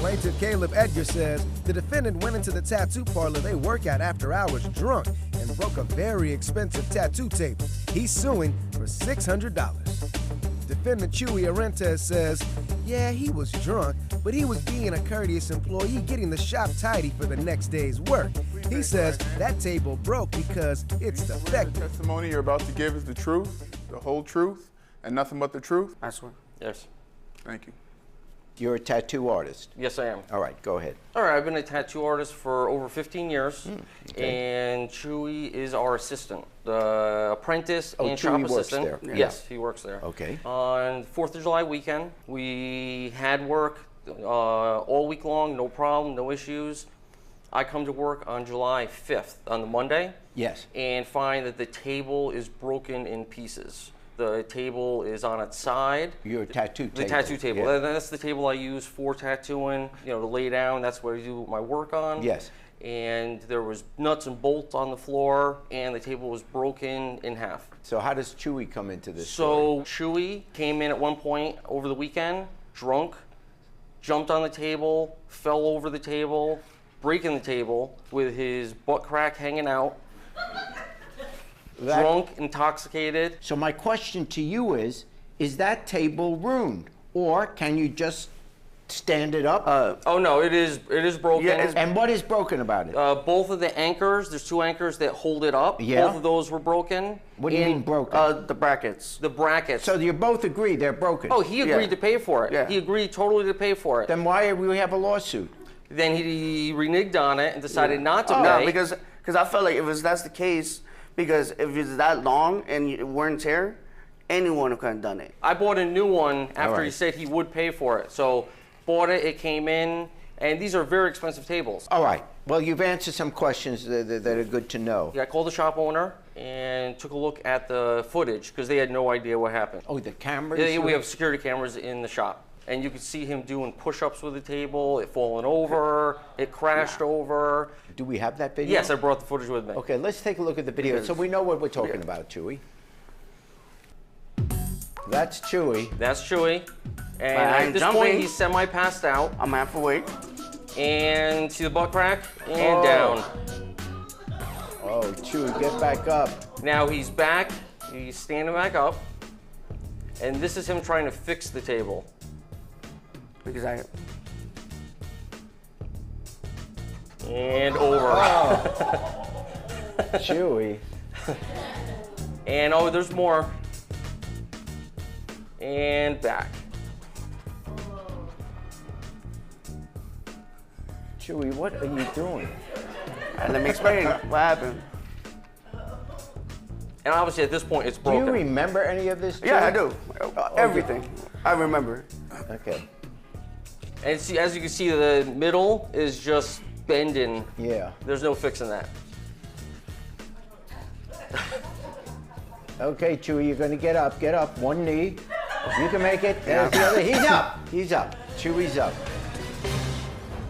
Plaintiff Kaleb Edgar says the defendant went into the tattoo parlor they work at after hours drunk and broke a very expensive tattoo table. He's suing for $600. Defendant Chewy Orantes says, yeah, he was drunk, but he was being a courteous employee getting the shop tidy for the next day's work. He says that table broke because it's defective. The testimony you're about to give is the truth, the whole truth, and nothing but the truth? I swear. Yes. Thank you. You're a tattoo artist? Yes, I am. All right, go ahead. All right, I've been a tattoo artist for over 15 years, okay. and Chewy is our assistant, the apprentice and shop Chewy works assistant. there. Yes, he works there. Okay. On 4th of July weekend, we had work all week long, no problem, no issues. I come to work on July 5th, on the Monday, Yes. and find that the table is broken in pieces. The table is on its side. Your tattoo table. The tattoo table. Yeah. That's the table I use for tattooing, you know, to lay down. That's what I do my work on. Yes. And there was nuts and bolts on the floor, and the table was broken in half. So how does Chewy come into this So Chewy came in at one point over the weekend, drunk, jumped on the table, fell over the table, breaking the table with his butt crack hanging out. Drunk, intoxicated. So my question to you is that table ruined? Or can you just stand it up? Oh no, it is broken. Yeah, and what is broken about it? Both of the anchors, there's 2 anchors that hold it up. Yeah. Both of those were broken. What do you mean broken? The brackets. The brackets. So you both agree they're broken? Oh, he agreed to pay for it. Yeah. He agreed totally to pay for it. Then why do we have a lawsuit? Then he reneged on it and decided not to pay. No, because I felt like that's the case, because if it's that long and wear and tear, anyone could have done it. I bought a new one after he right. said he would pay for it. So bought it, it came in, and these are very expensive tables. All right. Well, you've answered some questions that are good to know. I called the shop owner and took a look at the footage because they had no idea what happened. Oh, the cameras? Yeah, we have security cameras in the shop. And you could see him doing push-ups with the table, it falling over, it crashed over. Do we have that video? Yes, I brought the footage with me. Okay, let's take a look at the video so we know what we're talking about, Chewy. That's Chewy. That's Chewy. And I'm at this jumping. point, he's semi-passed out. I'm half awake. And see the butt crack? And down. Oh, Chewy, get back up. Now he's back, he's standing back up. And this is him trying to fix the table. Because And over. Oh. Chewy. And oh, there's more. And back. Chewy, what are you doing? let me explain what happened. And obviously at this point it's Do broken. you remember any of this, Chewy? Yeah, I do. Everything. I remember. Okay. And see, as you can see, the middle is just bending. Yeah. There's no fixing that. Okay, Chewy, you're gonna get up. Get up. One knee. You can make it. There's the other. He's up. He's up. Chewy's up.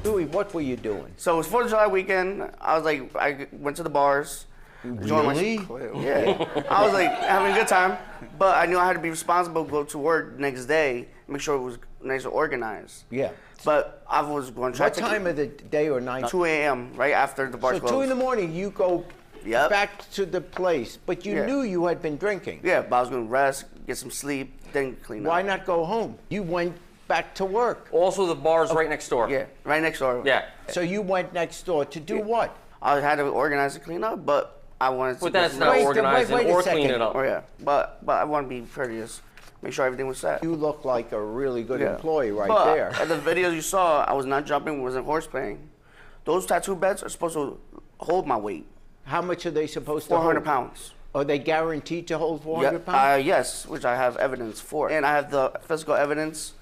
Chewy, what were you doing? So it was 4th of July weekend. I went to the bars. Really? Yeah. I was like having a good time, but I knew I had to be responsible, go to work next day, make sure it was nice and organized. Yeah. But I was going to try What to time of the day or night? 2 a.m. right after the bars So closed. 2 in the morning, you go Yep. back to the place, but you knew you had been drinking. Yeah, but I was going to rest, get some sleep, then clean up. Why not go home? You went back to work. Also, the bar's right next door. Yeah, right next door. Yeah. So you went next door to do what? I had to organize and clean up, but I wanted to. But that's get not some- organizing wait a or second. cleaning up. Oh yeah, but I want to be courteous, make sure everything was set. You look like a really good Yeah. employee right But there. At the videos you saw, I was not jumping, wasn't horse playing. Those tattoo beds are supposed to hold my weight. How much are they supposed to hold? 400 pounds. Are they guaranteed to hold 400 pounds? Yes, which I have evidence for. And I have the physical evidence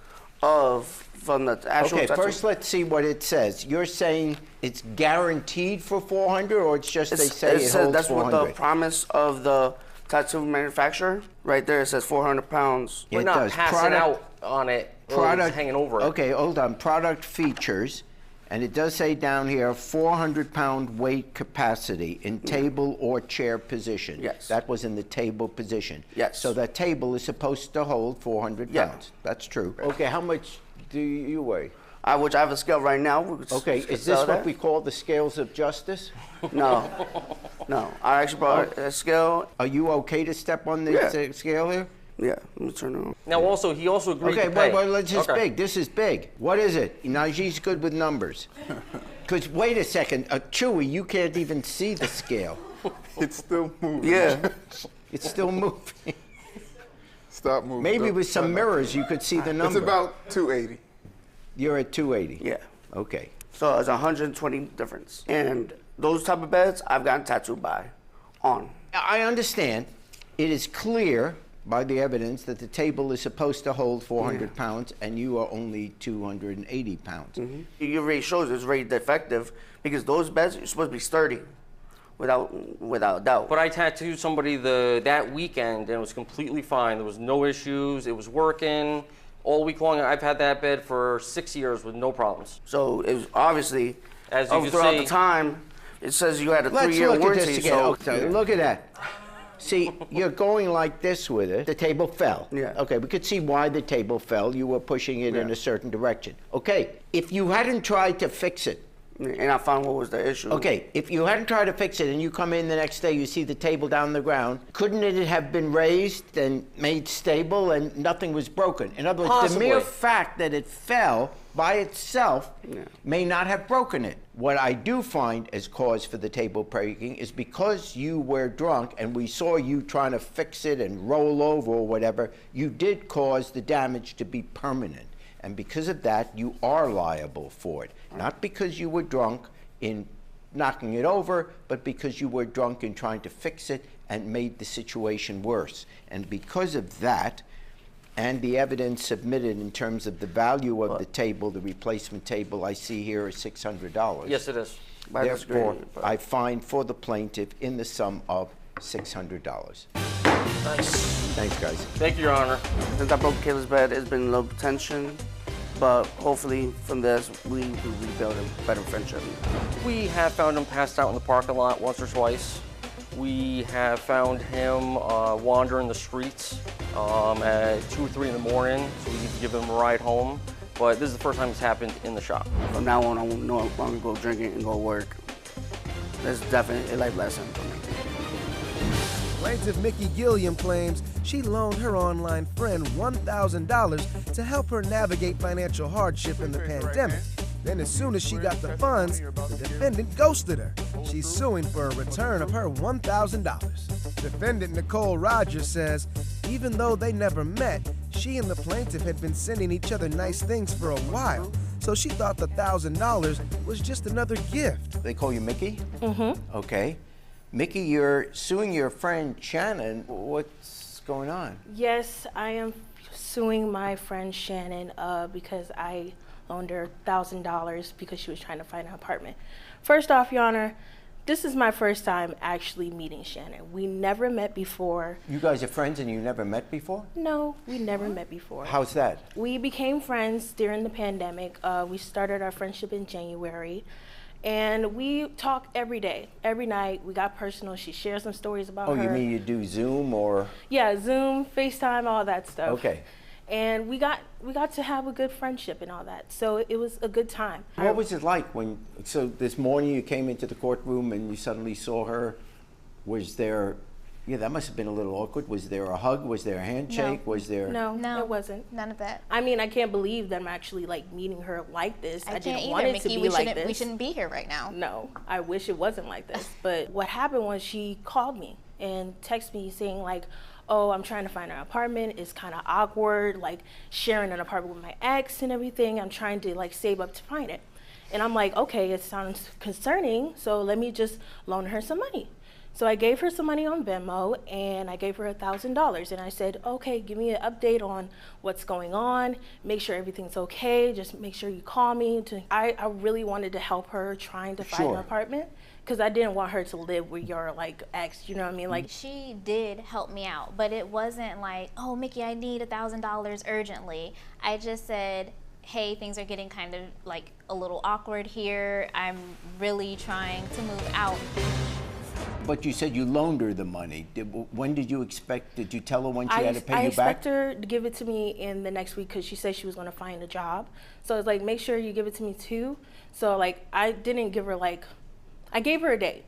from the actual Okay, tattoo. first let's see what it says. You're saying it's guaranteed for 400, or it's just they say it says holds that's 400? what the promise of the tattoo manufacturer. Right there, it says 400 pounds. We're It not does. passing Product- out on it. It's hanging over it. Okay, hold on. Product features, and it does say down here 400-pound weight capacity in table or chair position. Yes. That was in the table position. Yes. So that table is supposed to hold 400 Yeah. pounds. That's true. Okay, how much do you weigh? Which I have a scale right now. We could Okay, is this what we call the scales of justice? No. No. I actually brought a scale. Are you okay to step on the scale here? Yeah, let me turn it on. Now, also, he also agreed Okay, to pay. well, this is big. This is big. What is it? Najee's good with numbers. Because, wait a second, Chewy, you can't even see the scale. It's still moving. Yeah. It's still moving. Stop moving. Maybe with some mirrors you could see the number. It's about 280. You're at 280? Yeah. Okay. So it's 120 difference. And those type of beds, I've gotten tattooed on. I understand. It is clear by the evidence that the table is supposed to hold 400 pounds and you are only 280 pounds. It already shows it's very defective because those beds are supposed to be sturdy, without a doubt. But I tattooed somebody that weekend and it was completely fine. There was no issues. It was working all week long. I've had that bed for 6 years with no problems. So it was obviously, As you can throughout see, the time, it says you had a Let's 3-year look warranty. at this again. Okay, look at that. See, you're going like this with it. The table fell. Yeah. Okay, we could see why the table fell. You were pushing it in a certain direction. Okay, if you hadn't tried to fix it. And I found what was the issue. Okay, if you hadn't tried to fix it and you come in the next day, you see the table down the ground, couldn't it have been raised and made stable and nothing was broken? In other words, Possibly. the mere fact that it fell by itself may not have broken it. What I do find as cause for the table breaking is because you were drunk and we saw you trying to fix it and roll over or whatever, you did cause the damage to be permanent. And because of that, you are liable for it. Not because you were drunk in knocking it over, but because you were drunk in trying to fix it and made the situation worse. And because of that, and the evidence submitted in terms of the value of the table, the replacement table I see here is $600. yes, it is. Therefore, I find for the plaintiff in the sum of $600. Nice. Thanks, guys. Thank you, Your Honor. Since I broke Kaleb's bed, it's been a little tension, but hopefully from this, we rebuild a better friendship. We have found him passed out in the parking lot once or twice. We have found him wandering the streets at 2 or 3 in the morning, so we need to give him a ride home. But this is the first time it's happened in the shop. From now on, I won't no longer go drinking and go work. That's definitely a life lesson for me. Plaintiff Micki Gilliam claims she loaned her online friend $1,000 to help her navigate financial hardship in the pandemic. Then as soon as she got the funds, the defendant ghosted her. She's suing for a return of her $1,000. Defendant Nicole Rodgers says even though they never met, she and the plaintiff had been sending each other nice things for a while, so she thought the $1,000 was just another gift. They call you Micki? Mm-hmm. Okay. Micki, you're suing your friend Shannon. What's going on? Yes, I am suing my friend Shannon because I loaned her $1,000 because she was trying to find an apartment. First off, Your Honor, this is my first time actually meeting Shannon. We never met before. You guys are friends and you never met before? No, we never met before. How's that? We became friends during the pandemic. We started our friendship in January. And we talk every day, every night. We got personal. She shares some stories about her. Oh, you mean you do Zoom or? Yeah, Zoom, FaceTime, all that stuff. Okay. And we got to have a good friendship and all that. So it was a good time. What was it like so this morning you came into the courtroom and you suddenly saw her? Was there, that must have been a little awkward. Was there a hug? Was there a handshake? No. Was there? No, No, it wasn't. None of that. I mean, I can't believe that I'm actually meeting her like this. I didn't want it to Micki. be like this. We shouldn't be here right now. No, I wish it wasn't like this. But what happened was she called me and texted me saying like, oh, I'm trying to find an apartment. It's kind of awkward, like sharing an apartment with my ex and everything. I'm trying to like save up to find it. And I'm like, okay, it sounds concerning, so let me just loan her some money. So I gave her some money on Venmo and I gave her $1,000 and I said, okay, give me an update on what's going on, make sure everything's okay, just make sure you call me. I really wanted to help her trying to find an apartment because I didn't want her to live with your like ex, you know what I mean? Like she did help me out, but it wasn't like, oh, Micki, I need $1,000 urgently. I just said, hey, things are getting kind of like a little awkward here. I'm really trying to move out. But you said you loaned her the money. When did you expect, did you tell her when she had to pay I you back? expect her to give it to me in the next week because she said she was going to find a job. So it's like, make sure you give it to me too. So like, I didn't give her like, I gave her a day.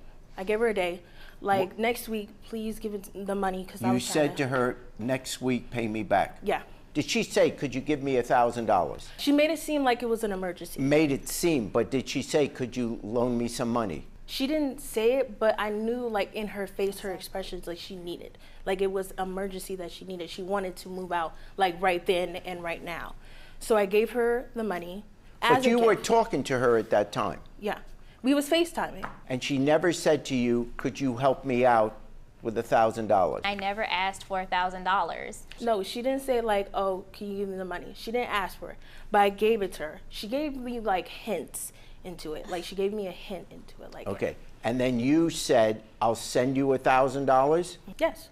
Like, next week, please give it the money because I was You said to her, next week, pay me back. Yeah. Did she say, could you give me $1,000? She made it seem like it was an emergency. Made it seem, but did she say, could you loan me some money? She didn't say it, but I knew like in her face, her expressions, like she needed. Like it was emergency that she needed. She wanted to move out like right then and right now. So I gave her the money. But you were talking to her at that time. Yeah. We was FaceTiming. And she never said to you, could you help me out with $1,000? I never asked for $1,000. No, she didn't say like, oh, can you give me the money? She didn't ask for it, but I gave it to her. She gave me like hints into it. Like she gave me a hint into it. Like, okay. And then you said, I'll send you $1,000? Yes.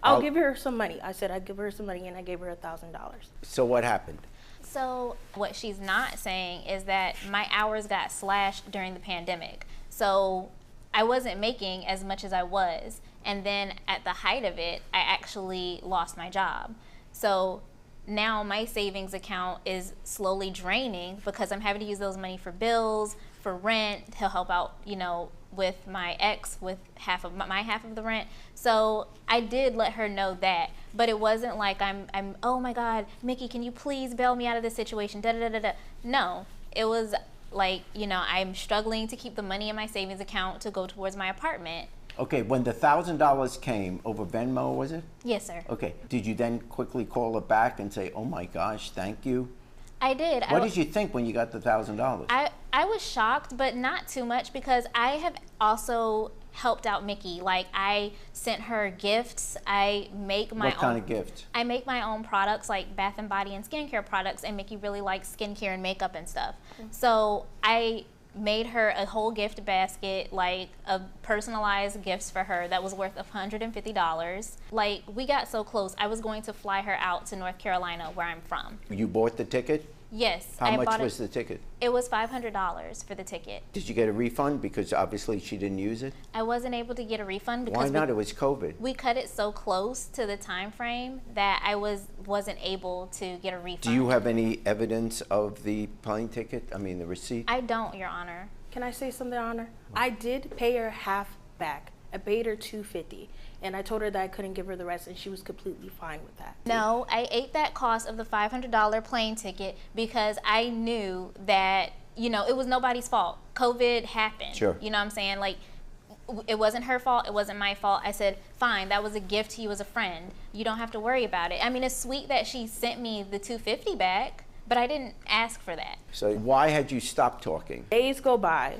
I'll give her some money. I said I'd give her some money and I gave her $1,000. So what happened? So what she's not saying is that my hours got slashed during the pandemic. So I wasn't making as much as I was. And then at the height of it, I actually lost my job. So now my savings account is slowly draining because I'm having to use those money for bills, for rent. He'll help out, you know, with my ex with half of my half of the rent. So I did let her know that, but it wasn't like I'm oh my God, Micki, can you please bail me out of this situation? Da da da da. No, it was like, you know, I'm struggling to keep the money in my savings account to go towards my apartment. Okay, when the $1,000 came over Venmo, was it? Yes, sir. Okay, did you then quickly call her back and say, oh my gosh, thank you? I did. What did you think when you got the $1,000? I was shocked, but not too much because I have also helped out Micki. Like I sent her gifts. I make my own. What kind of gifts? I make my own products like bath and body and skincare products, and Micki really likes skincare and makeup and stuff. So I made her a whole gift basket, like a personalized gifts for her that was worth $150. Like we got so close, I was going to fly her out to North Carolina where I'm from. You bought the ticket? Yes. How much was the ticket? It was $500 for the ticket. Did you get a refund because obviously she didn't use it? I wasn't able to get a refund because why not? It was COVID. We cut it so close to the time frame that I wasn't able to get a refund. Do you have any evidence of the plane ticket? I mean, the receipt? I don't, Your Honor. Can I say something, Honor? I did pay her half back. I paid her $250, and I told her that I couldn't give her the rest, and she was completely fine with that. No, I ate that cost of the $500 plane ticket because I knew that, you know, it was nobody's fault. COVID happened. Sure. You know what I'm saying? Like, it wasn't her fault. It wasn't my fault. I said, fine, that was a gift to you as a friend. You don't have to worry about it. I mean, it's sweet that she sent me the $250 back, but I didn't ask for that. So why had you stopped talking? Days go by,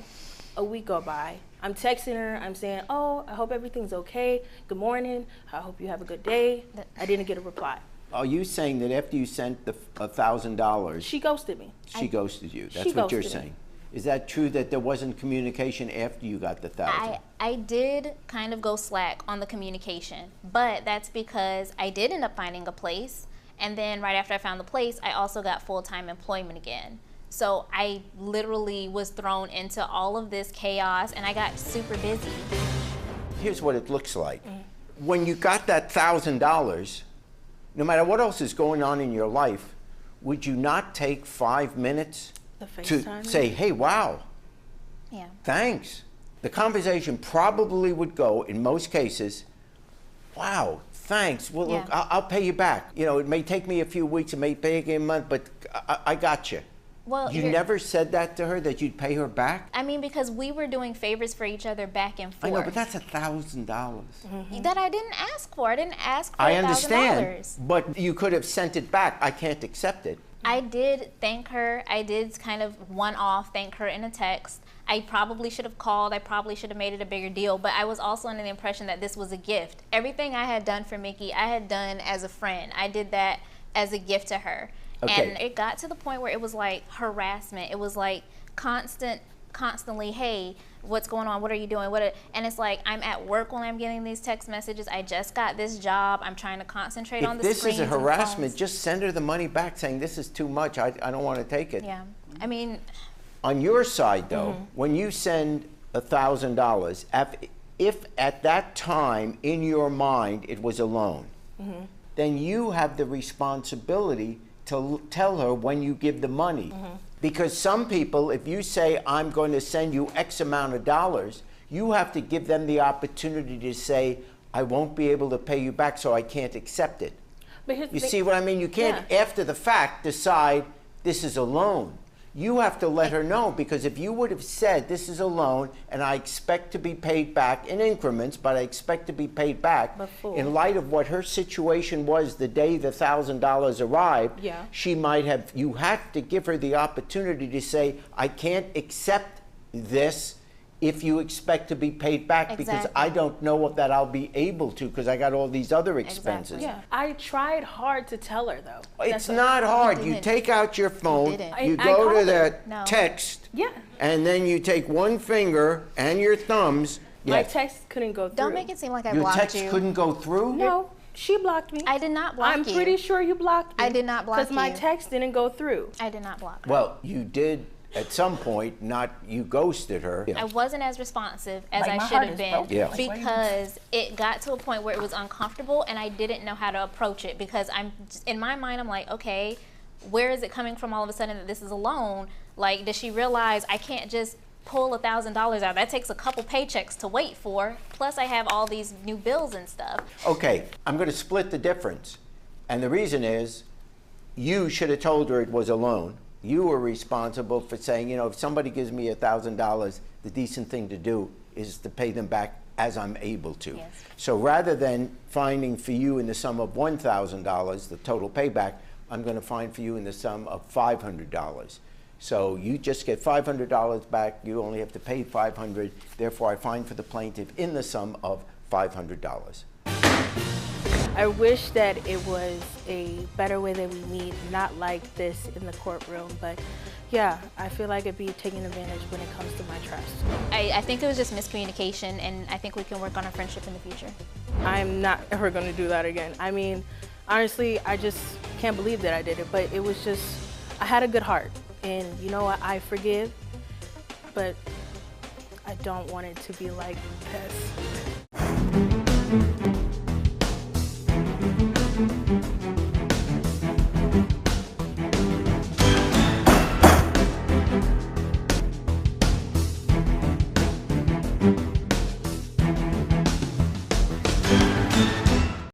a week go by. I'm texting her, I'm saying, oh, I hope everything's okay. Good morning, I hope you have a good day. I didn't get a reply. Are you saying that after you sent the $1,000, she ghosted me? She ghosted you. That's what you're saying. Is that true that there wasn't communication after you got the $1,000? I did kind of go slack on the communication, but that's because I did end up finding a place. And then right after I found the place, I also got full-time employment again. So I literally was thrown into all of this chaos and I got super busy. Here's what it looks like. When you got that $1,000, no matter what else is going on in your life, would you not take 5 minutes to say, hey, wow, thanks? The conversation probably would go, in most cases, wow, thanks. Well, look, I'll pay you back. You know, it may take me a few weeks, it may take me a month, but I got you. Well, you never said that to her, that you'd pay her back? I mean, because we were doing favors for each other back and forth. I know, but that's $1,000. That I didn't ask for. I didn't ask for I understand, but you could have sent it back. I can't accept it. I did thank her. I did kind of one-off thank her in a text. I probably should have called. I probably should have made it a bigger deal, but I was also under the impression that this was a gift. Everything I had done for Micki, I had done as a friend. I did that as a gift to her. Okay. And it got to the point where it was like harassment. It was like constantly, hey, what's going on? What are you doing? And it's like, I'm at work when I'm getting these text messages. I just got this job. I'm trying to concentrate on the screens. If this is a harassment, just send her the money back saying, this is too much. I don't want to take it. Yeah. I mean. On your side, though, when you send $1,000, if at that time in your mind it was a loan, then you have the responsibility to tell her when you give the money. Because some people, if you say, I'm going to send you X amount of dollars, you have to give them the opportunity to say, I won't be able to pay you back, so I can't accept it. But You see what I mean? You can't, after the fact, decide this is a loan. You have to let her know, because if you would have said, this is a loan and I expect to be paid back in increments, but I expect to be paid back, in light of what her situation was the day the $1,000 arrived, she might have, you have to give her the opportunity to say, I can't accept this if you expect to be paid back, because I don't know if that I'll be able to, because I got all these other expenses. Yeah, I tried hard to tell her though. It's not hard. You take out your phone, you go to that text, and then you take one finger and your thumbs. My text couldn't go through. Don't make it seem like I blocked you. Your text couldn't go through? No, she blocked me. I did not block you. I'm pretty sure you blocked me. I did not block you. Because my text didn't go through. I did not block her. Well, you did at some point, not you ghosted her. I wasn't as responsive as I should have been because it got to a point where it was uncomfortable and I didn't know how to approach it, because in my mind I'm like, okay, where is it coming from all of a sudden that this is a loan? Like, does she realize I can't just pull $1,000 out? That takes a couple paychecks to wait for, plus I have all these new bills and stuff. Okay, I'm going to split the difference, and the reason is you should have told her it was a loan. You were responsible for saying, you know, if somebody gives me $1,000, the decent thing to do is to pay them back as I'm able to. So rather than finding for you in the sum of $1,000, the total payback, I'm going to find for you in the sum of $500. So you just get $500 back. You only have to pay $500. Therefore, I find for the plaintiff in the sum of $500. I wish that it was a better way that we meet, not like this in the courtroom, but yeah, I feel like it'd be taking advantage when it comes to my trust. I think it was just miscommunication, and I think we can work on our friendship in the future. I'm not ever going to do that again. I mean, honestly, I just can't believe that I did it, but it was just, I had a good heart, and you know what, I forgive, but I don't want it to be like this.